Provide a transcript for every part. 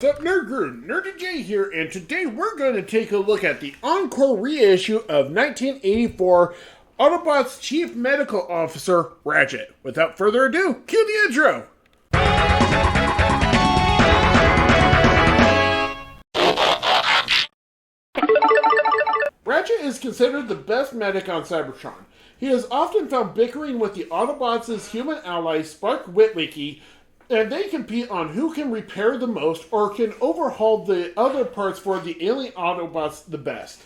What's up, Nerd Crew? Nurdie J here, and today we're going to take a look at the encore reissue of 1984 Autobot's Chief Medical Officer, Ratchet. Without further ado, cue the intro! Ratchet is considered the best medic on Cybertron. He is often found bickering with the Autobots' human ally, Spark Witwicky, and they compete on who can repair the most or can overhaul the other parts for the alien Autobots the best.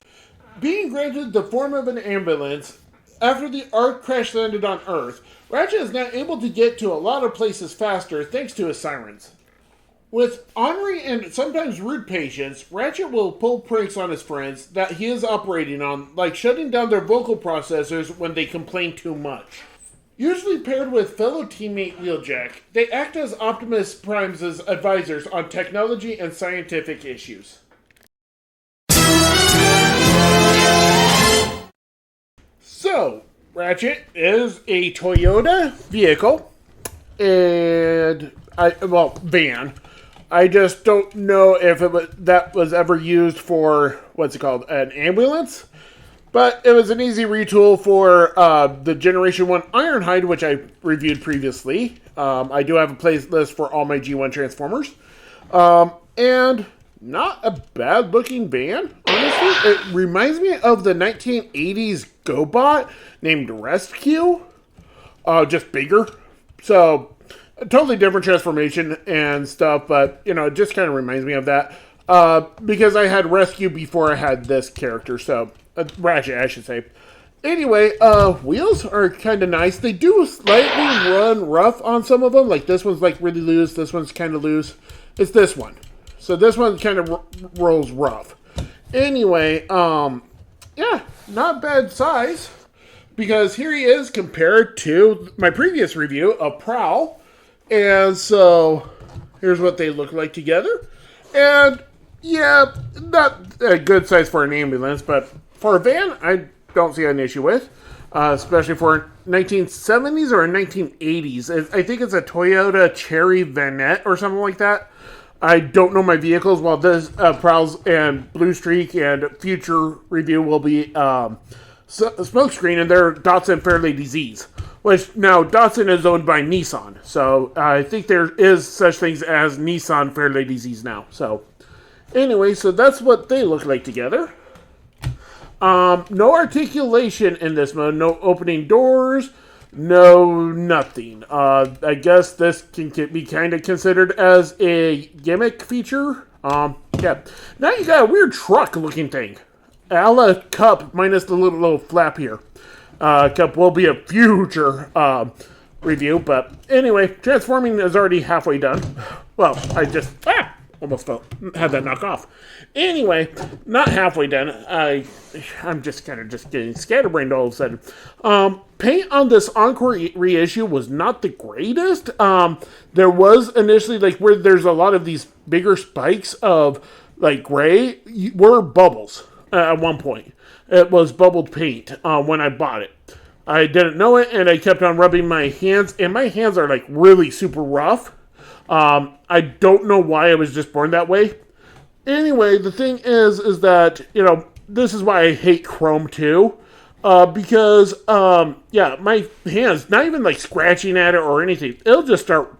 Being granted the form of an ambulance, after the Ark crash landed on Earth, Ratchet is now able to get to a lot of places faster thanks to his sirens. With ornery and sometimes rude patience, Ratchet will pull pranks on his friends that he is operating on, like shutting down their vocal processors when they complain too much. Usually paired with fellow teammate Wheeljack, they act as Optimus Prime's advisors on technology and scientific issues. So, Ratchet is a Toyota vehicle, and van. I just don't know if that was ever used for, an ambulance? But it was an easy retool for the Generation 1 Ironhide, which I reviewed previously. I do have a playlist for all my G1 Transformers. And not a bad looking van, honestly. It reminds me of the 1980s GoBot named Rescue. Just bigger. So, a totally different transformation and stuff, but, it just kind of reminds me of that. Because I had Rescue before I had this character, so... Ratchet, I should say. Anyway, wheels are kind of nice. They do slightly run rough on some of them. Like, this one's, really loose. This one's kind of loose. It's this one. So, this one kind of rolls rough. Anyway, yeah, not bad size. Because here he is compared to my previous review of Prowl. And so, here's what they look like together. And, yeah, not a good size for an ambulance, but... for a van, I don't see an issue with, especially for 1970s or 1980s. I think it's a Toyota Cherry Vanette or something like that. I don't know my vehicles. Well, this Prowls and Blue Streak and future review will be Smokescreen, and they're Datsun Fairlady Zs, which now Datsun is owned by Nissan. So I think there is such things as Nissan Fairlady Zs now. So anyway, so that's what they look like together. No articulation in this mode, no opening doors, no nothing. I guess this can be kind of considered as a gimmick feature. Yeah. Now you got a weird truck looking thing. A la Cup minus the little flap here. Cup will be a future, review, but anyway, transforming is already halfway done. Well, I just, almost had that knock off. Anyway, not halfway done. I'm just kind of getting scatterbrained all of a sudden. Paint on this Encore reissue was not the greatest. There was initially, where there's a lot of these bigger spikes of, gray, were bubbles at one point. It was bubbled paint when I bought it. I didn't know it, and I kept on rubbing my hands, and my hands are, really super rough. I don't know why I was just born that way. Anyway, the thing is that, this is why I hate Chrome too. Because, yeah, my hands, not even scratching at it or anything, it'll just start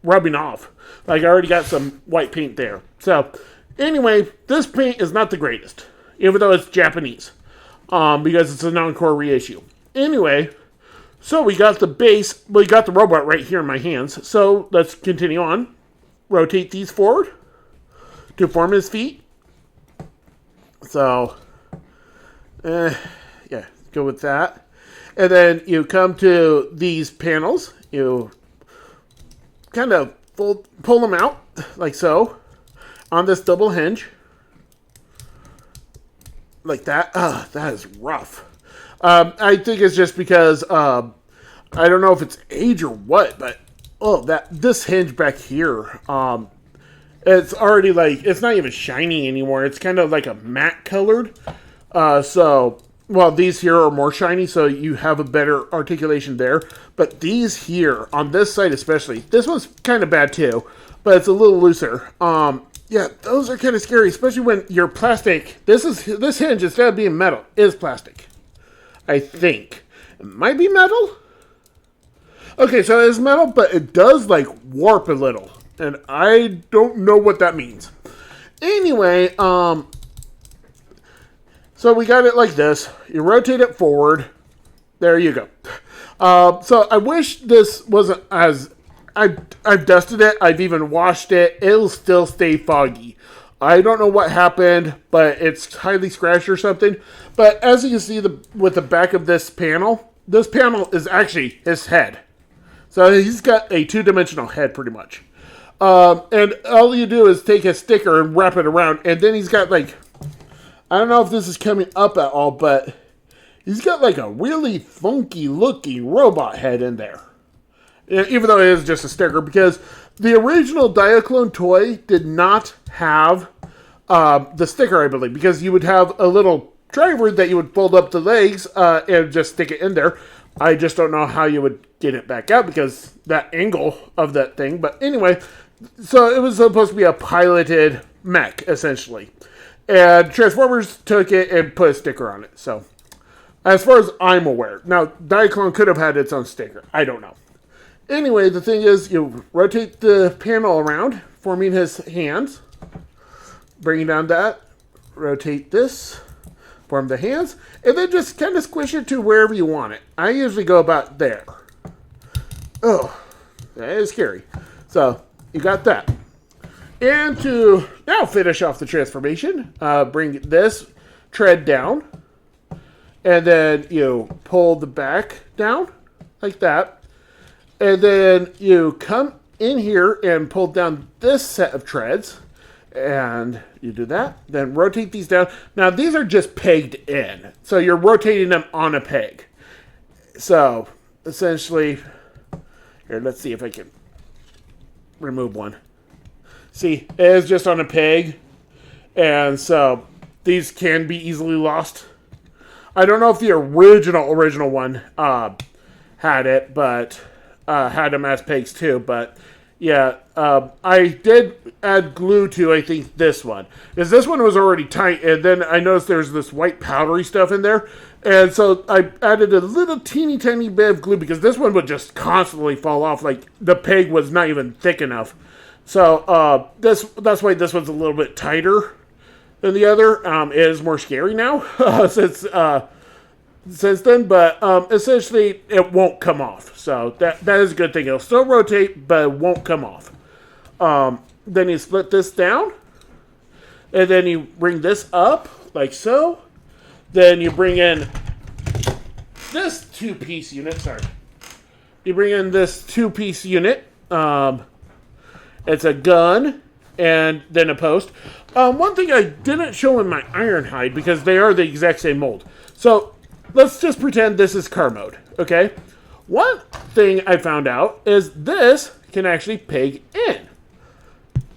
rubbing off. I already got some white paint there. So, anyway, this paint is not the greatest. Even though it's Japanese. Because it's an Encore reissue. Anyway, so we got the base, we got the robot right here in my hands. So, let's continue on. Rotate these forward to form his feet. So, yeah, go with that. And then you come to these panels. You kind of pull them out, like so, on this double hinge. Like that. That is rough. I think it's just because, I don't know if it's age or what, but, this hinge back here, it's already it's not even shiny anymore. It's kind of like a matte colored. These here are more shiny, so you have a better articulation there. But these here, on this side especially, this one's kind of bad too, but it's a little looser. Yeah, those are kind of scary, especially when your plastic. This hinge, instead of being metal, is plastic. I think it might be metal. Okay, so it's metal, but it does like warp a little, and I don't know what that means. Anyway, so we got it like this. You rotate it forward. There you go. So I wish this wasn't as... I've dusted it. I've even washed it. It'll still stay foggy. I don't know what happened, but it's highly scratched or something. But as you can see with the back of this panel is actually his head. So he's got a two-dimensional head pretty much. And all you do is take a sticker and wrap it around. And then he's got like... I don't know if this is coming up at all, but he's got like a really funky looking robot head in there. Even though it is just a sticker, because the original Diaclone toy did not have the sticker, I believe, because you would have a little driver that you would fold up the legs and just stick it in there. I just don't know how you would get it back out because that angle of that thing. But anyway, so it was supposed to be a piloted mech, essentially. And Transformers took it and put a sticker on it. So, as far as I'm aware. Now, Diaclone could have had its own sticker. I don't know. Anyway, the thing is, you rotate the panel around, forming his hands. Bring down that. Rotate this. Form the hands. And then just kind of squish it to wherever you want it. I usually go about there. Oh, that is scary. So, you got that. And to now finish off the transformation, bring this tread down. And then you pull the back down like that. And then you come in here and pull down this set of treads. And you do that. Then rotate these down. Now, these are just pegged in. So you're rotating them on a peg. So, essentially, here, let's see if I can remove one. See, it is just on a peg. And so, these can be easily lost. I don't know if the original one had it, but had them as pegs too. But, yeah, I did add glue to, I think, this one. Because this one was already tight, and then I noticed there's this white powdery stuff in there. And so I added a little teeny tiny bit of glue because this one would just constantly fall off. Like, the peg was not even thick enough. So, that's why this one's a little bit tighter than the other. It is more scary now since then, but essentially it won't come off. So that is a good thing. It'll still rotate, but it won't come off. Then you split this down, and then you bring this up like so. Then you bring in this two-piece unit. Sorry, you bring in this two-piece unit. It's a gun and then a post. One thing I didn't show in my Ironhide, because they are the exact same mold. So, let's just pretend this is car mode, okay? One thing I found out is this can actually peg in.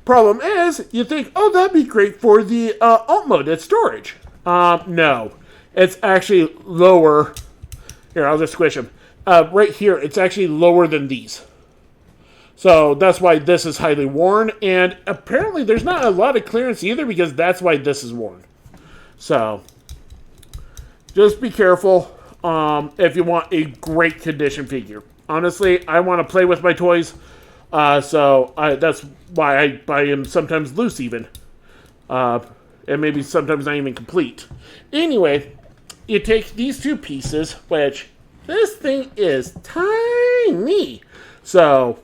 Problem is, you think, oh, that'd be great for the alt mode, it's storage. No. It's actually lower. Here, I'll just squish them. Right here, it's actually lower than these. So that's why this is highly worn, and apparently there's not a lot of clearance either because that's why this is worn. So, just be careful if you want a great condition figure. Honestly, I want to play with my toys, so that's why I buy them sometimes loose even. And maybe sometimes not even complete. Anyway, you take these two pieces, which this thing is tiny. So,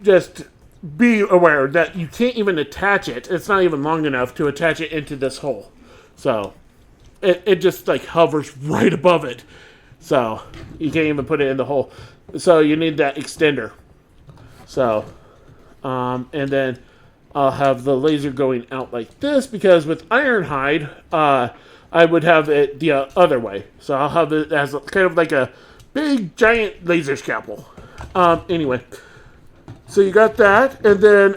just be aware that you can't even attach it. It's not even long enough to attach it into this hole. So, it just like hovers right above it. So, you can't even put it in the hole. So, you need that extender. So, and then I'll have the laser going out like this because with Ironhide, I would have it the other way. So, I'll have it as kind of like a big giant laser scalpel. Anyway. So you got that, and then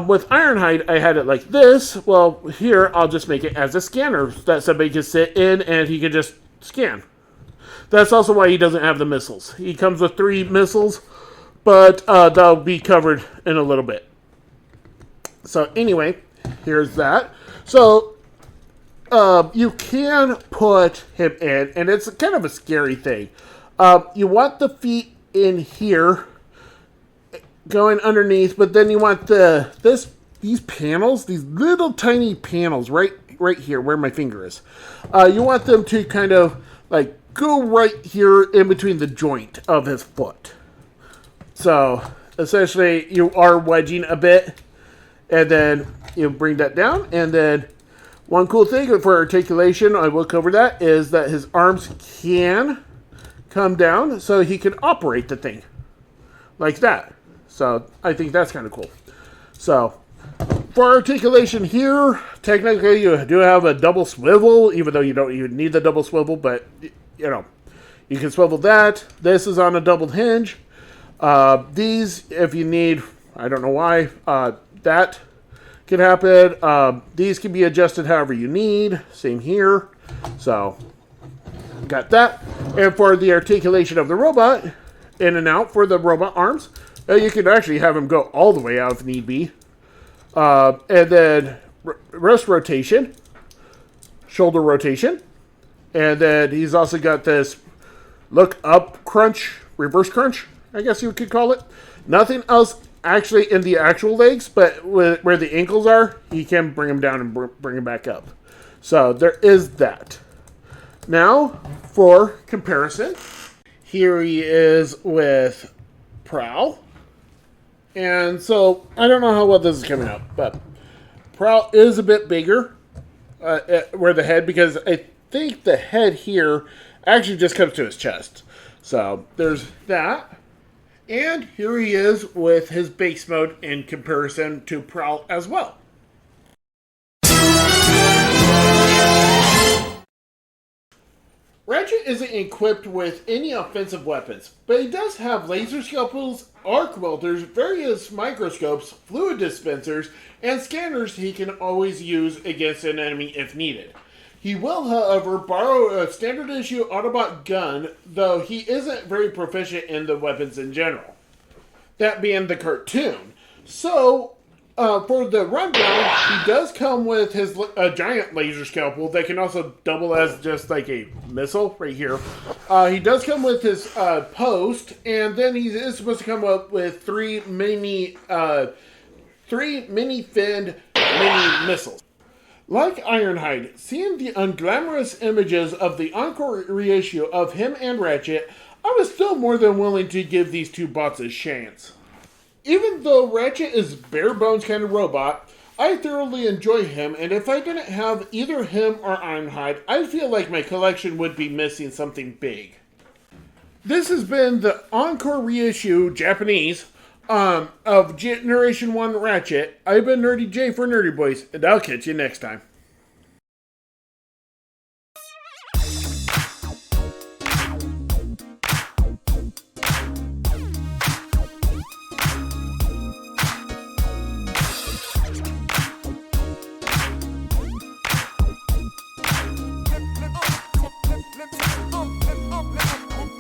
with Ironhide, I had it like this. Well, here, I'll just make it as a scanner that somebody can sit in and he can just scan. That's also why he doesn't have the missiles. He comes with 3 missiles, but that'll be covered in a little bit. So anyway, here's that. So you can put him in, and it's kind of a scary thing. You want the feet in here, going underneath, but then you want these panels, these little tiny panels right here where my finger is. You want them to kind of like go right here in between the joint of his foot. So essentially, you are wedging a bit, and then you bring that down, and then one cool thing for articulation, I will cover that, is that his arms can come down so he can operate the thing like that. So I think that's kind of cool. So for articulation here, technically you do have a double swivel, even though you don't even need the double swivel, but you know, you can swivel that. This is on a double hinge. These, if you need, I don't know why, that can happen. These can be adjusted however you need. Same here. So got that. And for the articulation of the robot, in and out for the robot arms, you can actually have him go all the way out if need be. And then wrist rotation, shoulder rotation, and then he's also got this look up crunch, reverse crunch, I guess you could call it. Nothing else actually in the actual legs, but where the ankles are, he can bring them down and bring them back up. So there is that. Now, for comparison, here he is with Prowl. And so, I don't know how well this is coming out, but Prowl is a bit bigger where the head, because I think the head here actually just comes to his chest. So, there's that. And here he is with his base mode in comparison to Prowl as well. Ratchet isn't equipped with any offensive weapons, but he does have laser scalpels, arc welders, various microscopes, fluid dispensers, and scanners he can always use against an enemy if needed. He will, however, borrow a standard issue Autobot gun, though he isn't very proficient in the weapons in general. That being the cartoon. So, for the rundown, he does come with his giant laser scalpel that can also double as just like a missile right here. He does come with his post, and then he is supposed to come up with three mini finned mini missiles. Like Ironhide, seeing the unglamorous images of the encore reissue of him and Ratchet, I was still more than willing to give these two bots a chance. Even though Ratchet is bare bones kind of robot, I thoroughly enjoy him, and if I didn't have either him or Ironhide, I feel like my collection would be missing something big. This has been the encore reissue, Japanese, of Generation 1 Ratchet. I've been Nurdie J for Nurdie Boys, and I'll catch you next time.